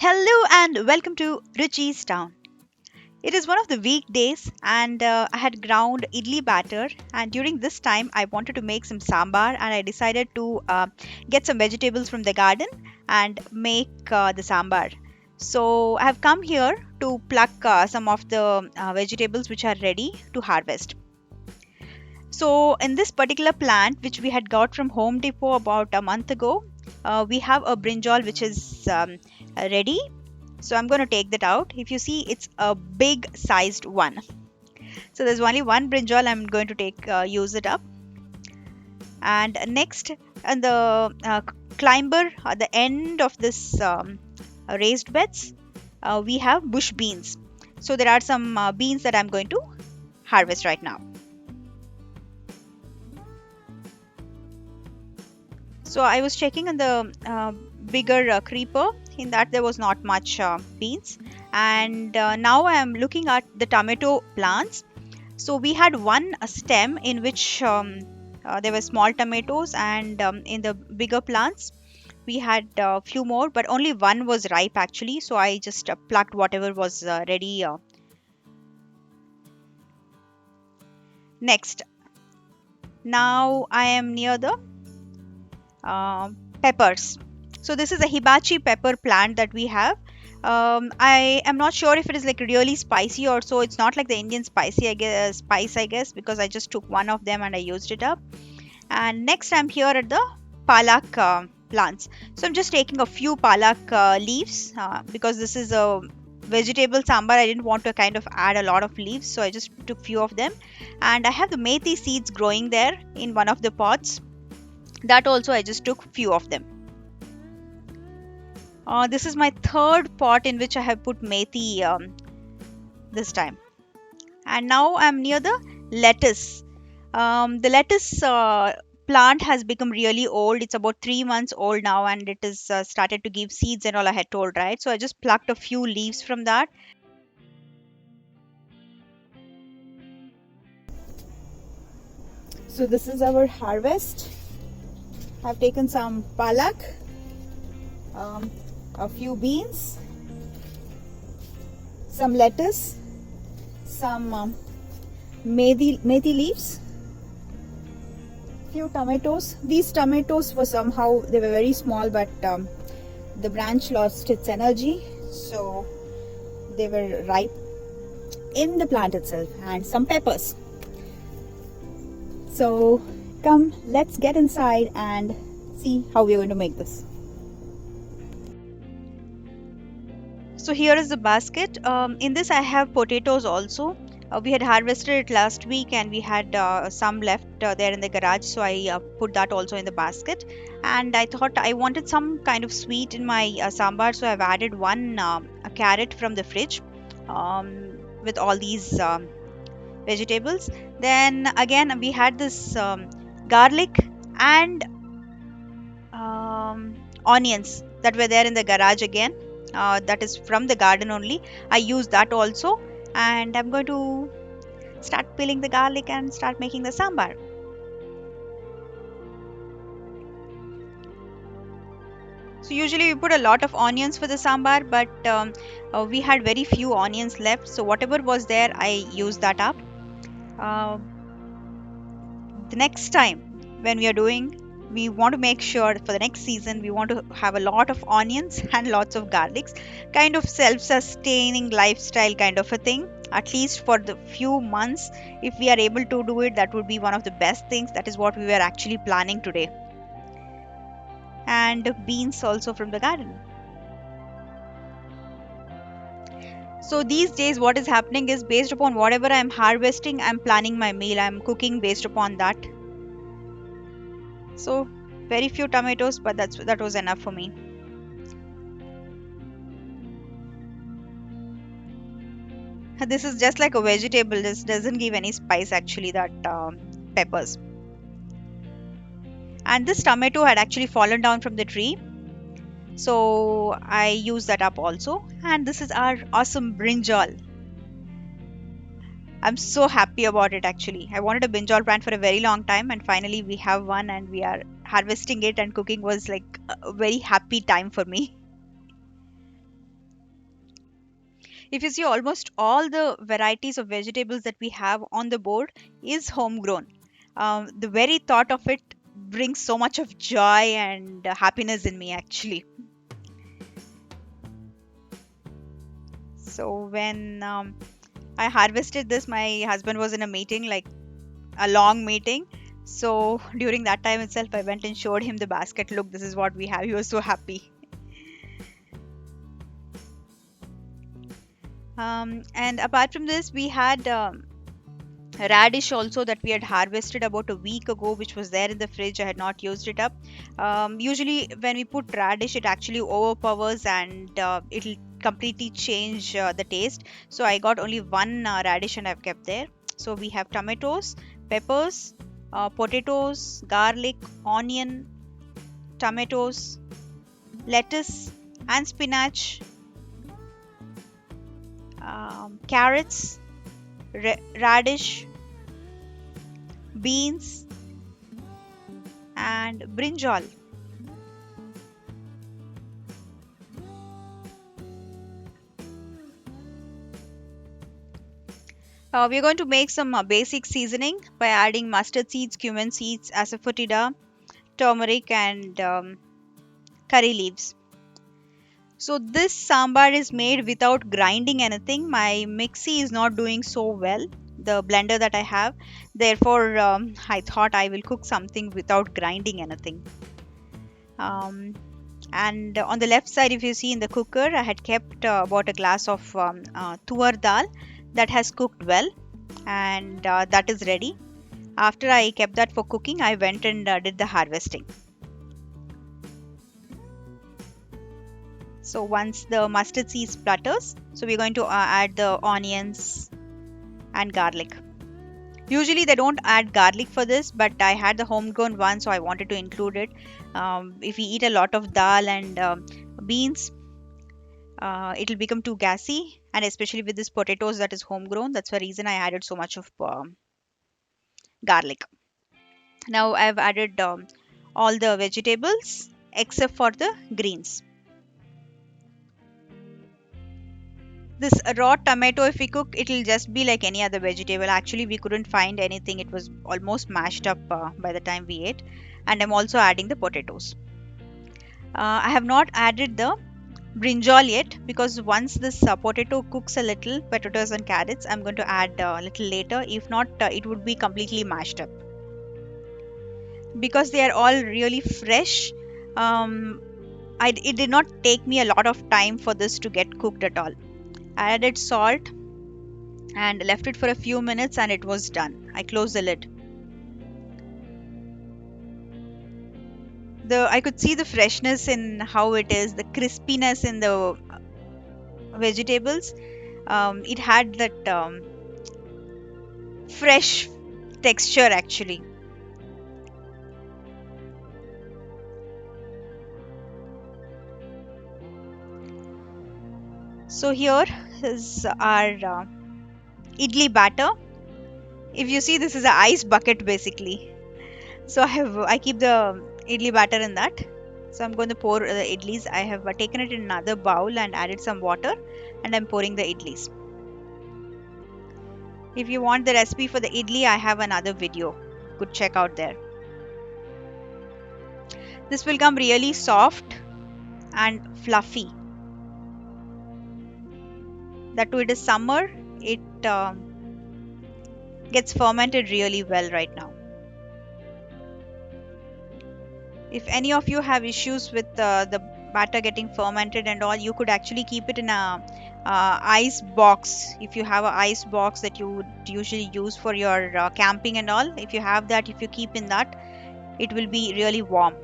Hello and welcome to Ruchi's Town. It is one of the weekdays and I had ground idli batter, and during this time I wanted to make some sambar, and I decided to get some vegetables from the garden and make the sambar. So I have come here to pluck some of the vegetables which are ready to harvest. So in this particular plant which we had got from Home Depot about a month ago, we have a brinjal which is ready, so I'm going to take that out. If you see, it's a big sized one. So there's only one brinjal. I'm going to use it up. And next, on the climber at the end of this raised beds, we have bush beans. So there are some beans that I'm going to harvest right now. So I was checking on the bigger creeper. In that there was not much beans, and now I am looking at the tomato plants. So we had one stem in which there were small tomatoes, and in the bigger plants we had a few more, but only one was ripe actually. So I just plucked whatever was ready. Next, now I am near the uh, peppers. So this is a hibachi pepper plant that we have. I am not sure if it is like really spicy or so. It's not like the Indian spice, I guess, because I just took one of them and I used it up. And next, I'm here at the palak plants. So I'm just taking a few palak leaves because this is a vegetable sambar. I didn't want to kind of add a lot of leaves, so I just took few of them. And I have the methi seeds growing there in one of the pots. That also I just took few of them. This is my third pot in which I have put methi this time. And now I'm near the lettuce. The lettuce plant has become really old. It's about 3 months old now, and it is started to give seeds and all I had told, right? So I just plucked a few leaves from that. So this is our harvest. I've taken some palak, a few beans, some lettuce, some methi leaves, few tomatoes. These tomatoes were somehow, they were very small, but the branch lost its energy, so they were ripe in the plant itself. And some peppers. So come, let's get inside and see how we're going to make this. So here is the basket. In this I have potatoes also. We had harvested it last week, and we had some left there in the garage, so I put that also in the basket. And I thought I wanted some kind of sweet in my sambar, so I've added one a carrot from the fridge with all these vegetables. Then again we had this garlic and onions that were there in the garage again. That is from the garden only. I used that also, and I'm going to start peeling the garlic and start making the sambar. So usually we put a lot of onions for the sambar, but we had very few onions left, so whatever was there I used that up. Uh, the next time when we are doing, we want to make sure for the next season we want to have a lot of onions and lots of garlics, kind of self-sustaining lifestyle kind of a thing, at least for the few months. If we are able to do it, that would be one of the best things. That is what we were actually planning today. And beans also from the garden. So these days what is happening is, based upon whatever I am harvesting, I am planning my meal, I am cooking based upon that. So very few tomatoes, but that was enough for me. This is just like a vegetable. This doesn't give any spice actually, that peppers. And this tomato had actually fallen down from the tree, so I used that up also. And this is our awesome brinjal. I'm so happy about it actually. I wanted a brinjal plant for a very long time, and finally we have one, and we are harvesting it, and cooking was like a very happy time for me. If you see, almost all the varieties of vegetables that we have on the board is homegrown. The very thought of it brings so much of joy and happiness in me, actually. So when I harvested this, my husband was in a meeting, like a long meeting. So during that time itself, I went and showed him the basket. Look, this is what we have. He was so happy. And apart from this, we had radish also that we had harvested about a week ago, which was there in the fridge. I had not used it up. Usually when we put radish, it actually overpowers and it'll completely change the taste. So I got only one radish and I've kept there. So we have tomatoes, peppers, potatoes, garlic, onion, tomatoes, lettuce, and spinach, carrots, radish, beans, and brinjal. We're going to make some basic seasoning by adding mustard seeds, cumin seeds, asafoetida, turmeric, and curry leaves. So this sambar is made without grinding anything. My mixie is not doing so well, the blender that I have. Therefore, I thought I will cook something without grinding anything. Um, and on the left side, if you see in the cooker, I had kept about a glass of tuar dal that has cooked well, and that is ready. After I kept that for cooking, I went and did the harvesting. So once the mustard seed splutters, so we're going to add the onions and garlic. Usually they don't add garlic for this, but I had the homegrown one, so I wanted to include it. If we eat a lot of dal and beans, it'll become too gassy, and especially with this potatoes that is homegrown, that's the reason I added so much of garlic. Now I've added all the vegetables except for the greens. This raw tomato, if we cook, it'll just be like any other vegetable. Actually, we couldn't find anything. It was almost mashed up by the time we ate. And I'm also adding the potatoes. I have not added the brinjal yet because once this potato cooks a little, potatoes and carrots, I'm going to add a little later. If not, it would be completely mashed up. Because they are all really fresh, um, it did not take me a lot of time for this to get cooked at all. I added salt and left it for a few minutes and it was done. I closed the lid. I could see the freshness in how it is, the crispiness in the vegetables. It had that fresh texture actually. So here is our idli batter. If you see, this is an ice bucket basically. So I keep the idli batter in that. So I'm going to pour the idlis. I have taken it in another bowl and added some water, and I'm pouring the idlis. If you want the recipe for the idli, I have another video. You could check out there. This will come really soft and fluffy. That too, it is summer. It gets fermented really well right now. If any of you have issues with the batter getting fermented and all, you could actually keep it in a ice box. If you have an ice box that you would usually use for your camping and all, if you have that, if you keep in that, it will be really warm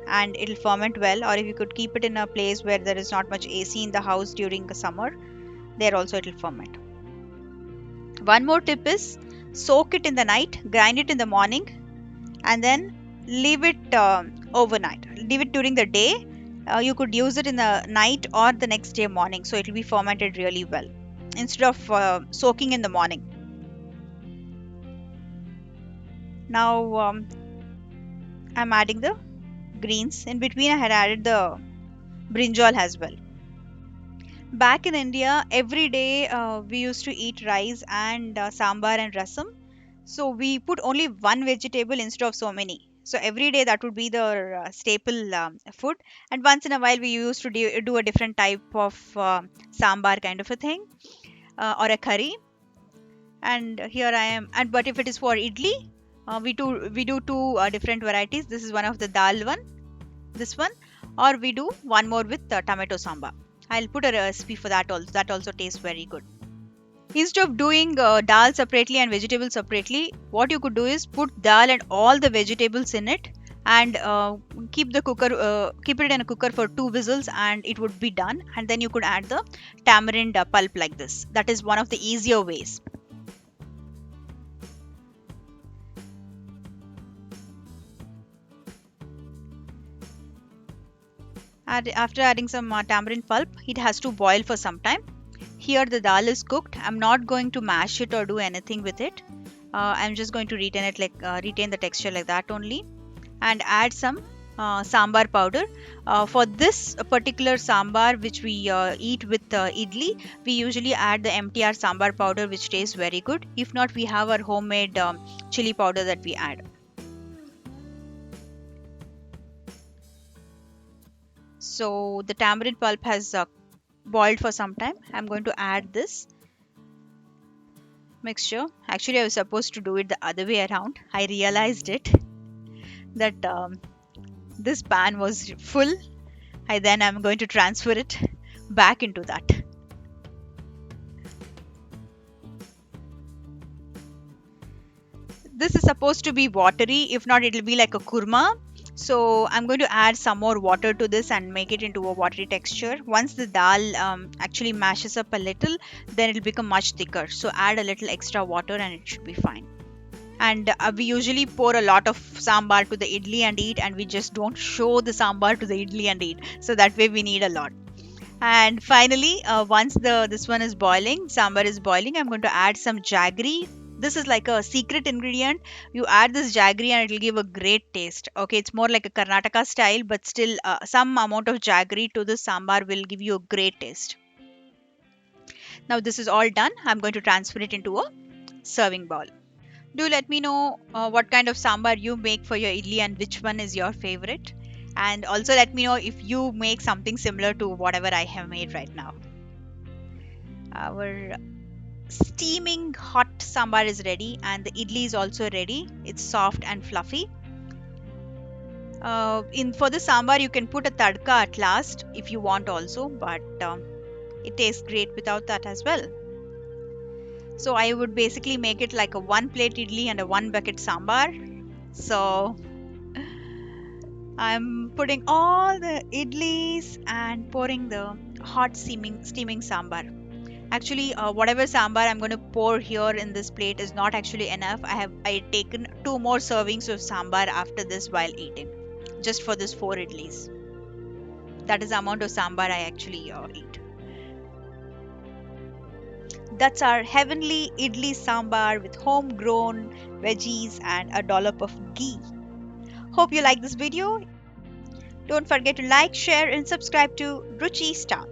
and it'll ferment well. Or if you could keep it in a place where there is not much AC in the house during the summer, there also it'll ferment. One more tip is soak it in the night, grind it in the morning, and then leave it overnight. Leave it during the day. You could use it in the night or the next day morning, so it will be fermented really well instead of soaking in the morning. Now I'm adding the greens. In between, I had added the brinjal as well. Back in India, every day we used to eat rice and sambar and rasam. So we put only one vegetable instead of so many. So every day that would be the staple food. And once in a while we used to do a different type of sambar kind of a thing, or a curry. And here I am. And but if it is for idli, we do two different varieties. This is one of the dal one, this one, or we do one more with tomato samba. I'll put a recipe for that also. That also tastes very good. Instead of doing dal separately and vegetables separately, what you could do is put dal and all the vegetables in it, and keep it in a cooker for 2 whistles, and it would be done. And then you could add the tamarind pulp like this. That is one of the easier ways. After adding some tamarind pulp, it has to boil for some time. Here the dal is cooked. I'm not going to mash it or do anything with it. I'm just going to retain the texture like that only, and add some sambar powder. For this particular sambar which we eat with idli, we usually add the MTR sambar powder, which tastes very good. If not, we have our homemade chili powder that we add. So the tamarind pulp has boiled for some time. I'm going to add this mixture. Actually, I was supposed to do it the other way around. I realized it that this pan was full. I'm going to transfer it back into that. This is supposed to be watery. If not, it'll be like a kurma. So I'm going to add some more water to this and make it into a watery texture. Once the dal actually mashes up a little, then it'll become much thicker. So add a little extra water and it should be fine. And we usually pour a lot of sambar to the idli and eat, and we just don't show the sambar to the idli and eat. So that way we need a lot. And finally, once the this one is boiling, sambar is boiling, I'm going to add some jaggery. This is like a secret ingredient. You add this jaggery and it will give a great taste. Okay, it's more like a Karnataka style, but still some amount of jaggery to the sambar will give you a great taste. Now this is all done. I'm going to transfer it into a serving bowl. Do let me know what kind of sambar you make for your idli and which one is your favorite. And also let me know if you make something similar to whatever I have made right now. Our steaming hot sambar is ready, and the idli is also ready. It's soft and fluffy. In for the sambar, you can put a tadka at last if you want also, but it tastes great without that as well. So I would basically make it like a one plate idli and a one bucket sambar. So I'm putting all the idlis and pouring the hot steaming sambar. Actually, whatever sambar I'm going to pour here in this plate is not actually enough. I taken 2 more servings of sambar after this while eating, just for this 4 idlis. That is the amount of sambar I actually eat. That's our heavenly idli sambar with homegrown veggies and a dollop of ghee. Hope you like this video. Don't forget to like, share, and subscribe to Ruchi's Town.